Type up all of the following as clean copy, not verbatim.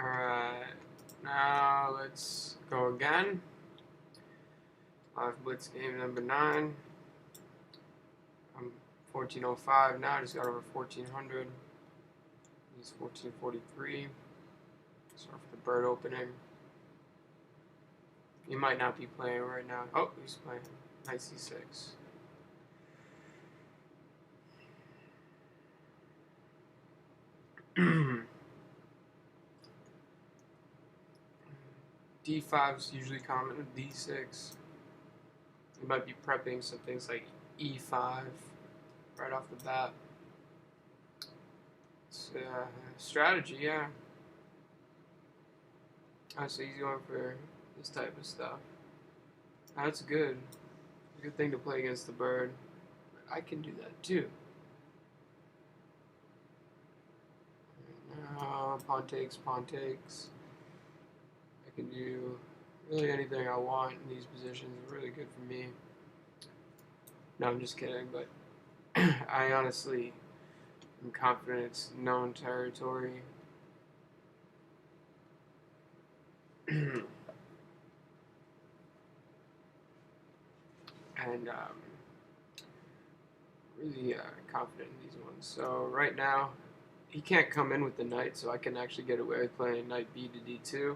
Alright, now let's go again. Live Blitz game number 9. I'm 1405 now, just got over 1400. He's 1443. Start with the bird opening. He might not be playing right now. Oh, he's playing. Knight c6. D5 is usually common with D6. You might be prepping some things like E5 right off the bat. It's strategy, yeah. So he's going for this type of stuff. That's good. Good thing to play against the bird. But I can do that too. Pawn takes, pawn takes. I can do really anything I want in these positions. It's really good for me. No, I'm just kidding, but I honestly am confident it's known territory. And really confident in these ones. So right now, he can't come in with the knight, so I can actually get away with playing knight b to d2,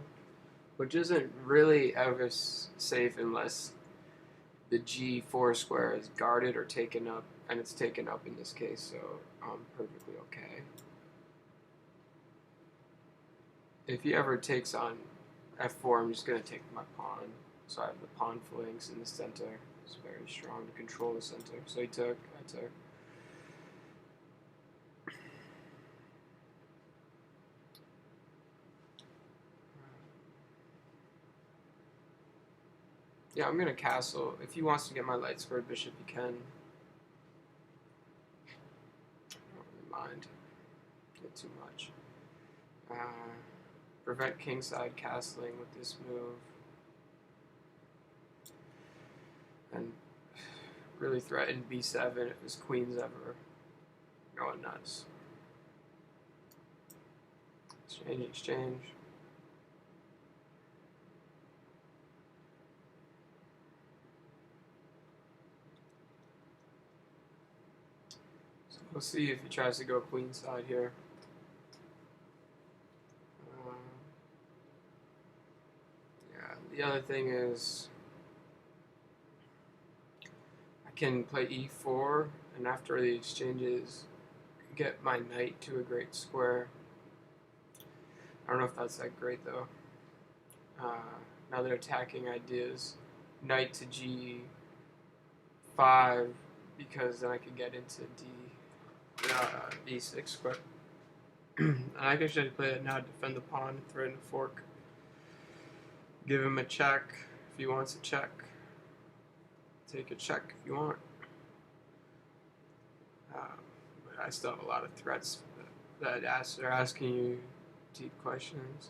which isn't really ever safe unless the g4 square is guarded or taken up, and it's taken up in this case, so I'm perfectly okay. If he ever takes on f4, I'm just going to take my pawn, so I have the pawn flanks in the center. It's very strong to control the center. So he took, I took. Yeah, I'm going to castle. If he wants to get my light squared bishop, he can. I don't really mind. Get too much. Prevent kingside castling with this move. And really threaten b7 if his queen's ever going nuts. Exchange, exchange. So we'll see if he tries to go queenside here. Yeah, the other thing is I can play e4, and after the exchanges, get my knight to a great square. I don't know if that's that great though. Another attacking idea is knight to g5, because then I can get into d6 square. And I can actually play it now, defend the pawn, threaten the fork, give him a check if he wants a check, take a check if you want. But I still have a lot of threats that they're asking you deep questions.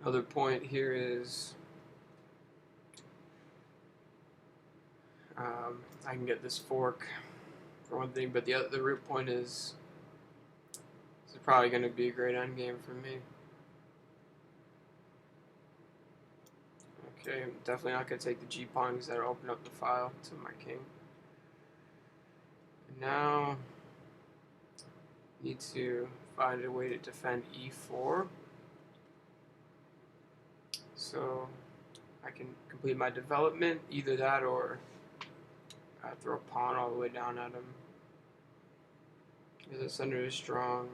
Another point here is I can get this fork for one thing, but the root point is it's probably going to be a great endgame for me. Okay, I'm definitely not going to take the g-pawn because that'll open up the file to my king. And now I need to find a way to defend e4. So I can complete my development, either that or throw a pawn all the way down at him. His center is strong.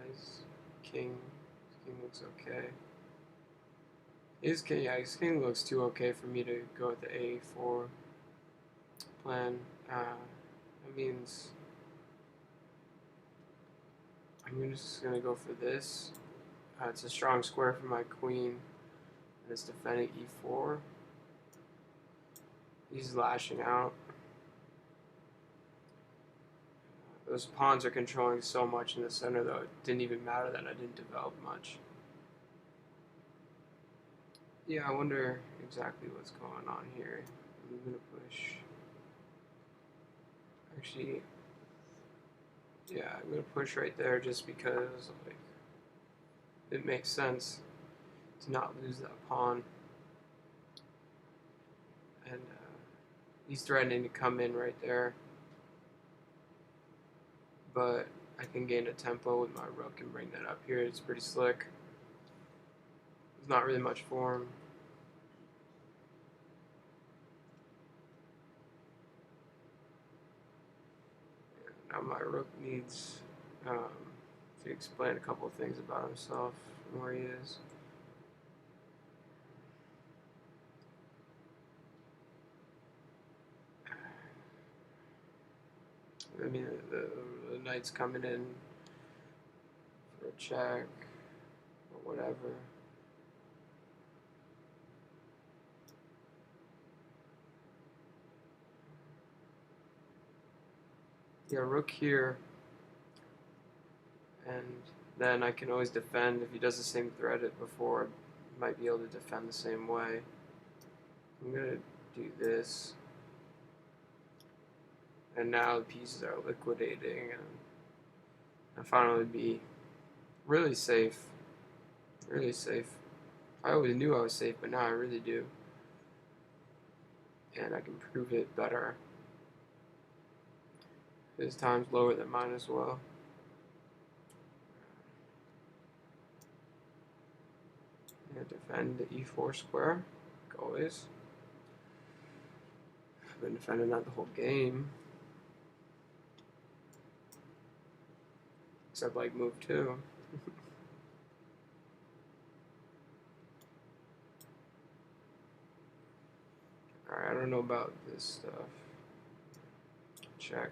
His king looks okay. His king looks too okay for me to go with the a4 plan. That means I'm just going to go for this. It's a strong square for my queen, and it's defending e4. He's lashing out. Those pawns are controlling so much in the center, though it didn't even matter that I didn't develop much. Yeah, I wonder exactly what's going on here. I'm gonna push. Actually, yeah, I'm gonna push right there just because like it makes sense to not lose that pawn. And he's threatening to come in right there, but I can gain a tempo with my rook and bring that up here. It's pretty slick. There's not really much form. Now my rook needs to explain a couple of things about himself and where he is. I mean, the knight's coming in for a check or whatever. Yeah, rook here, and then I can always defend. If he does the same threat as before, I might be able to defend the same way. I'm gonna do this, and now the pieces are liquidating, and I'll finally be really safe. Really safe. I always knew I was safe, but now I really do. And I can prove it better. His time's lower than mine as well. I'm going to defend the e4 square, like always. I've been defending that the whole game. Except like move 2. Alright, I don't know about this stuff. Check.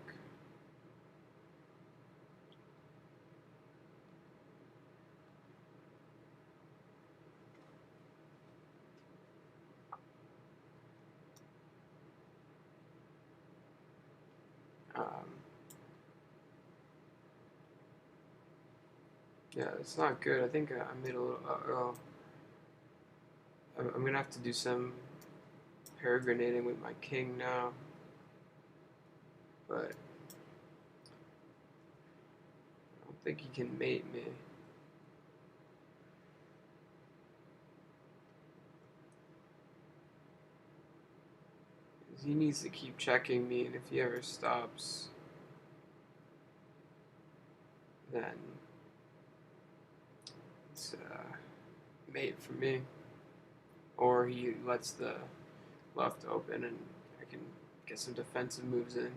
Yeah, it's not good. I think I made a little. I'm going to have to do some pair grenading with my king now. But I don't think he can mate me. He needs to keep checking me, and if he ever stops, then it's mate for me. Or he lets the left open and I can get some defensive moves in.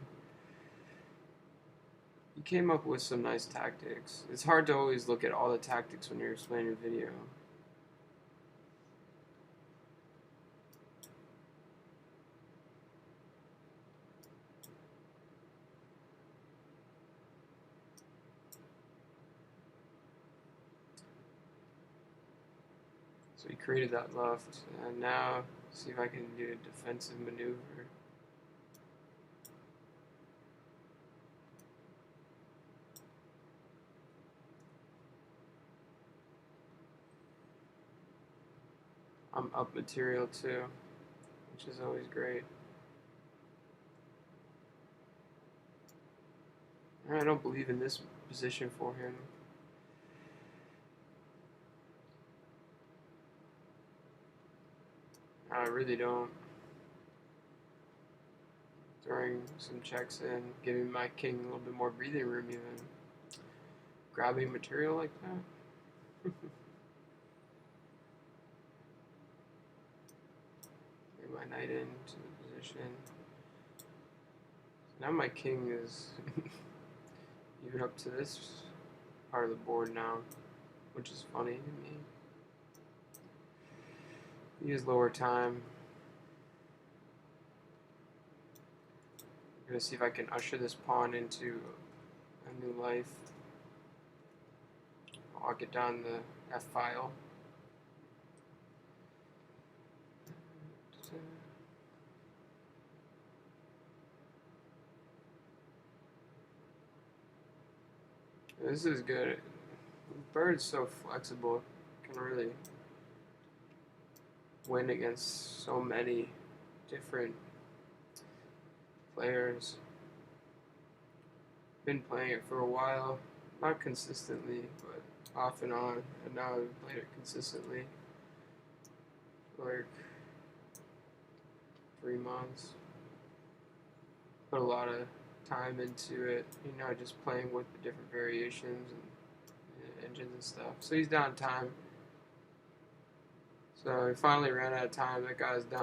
He came up with some nice tactics. It's hard to always look at all the tactics when you're explaining a video. So he created that left, and now see if I can do a defensive maneuver. I'm up material too, which is always great. I don't believe in this position for him. I really don't. Throwing some checks in, giving my king a little bit more breathing room even. Grabbing material like that. Bring my knight into the position. Now my king is even up to this part of the board now, which is funny to me. He has lower time. I'm going to see if I can usher this pawn into a new life. I'll get down the F file. This is good. Bird's so flexible, can really win against so many different players. Been playing it for a while, not consistently, but off and on, and now I've played it consistently for like 3 months. Put a lot of time into it, just playing with the different variations and engines and stuff. So he's down time. So he finally ran out of time. That guy's done.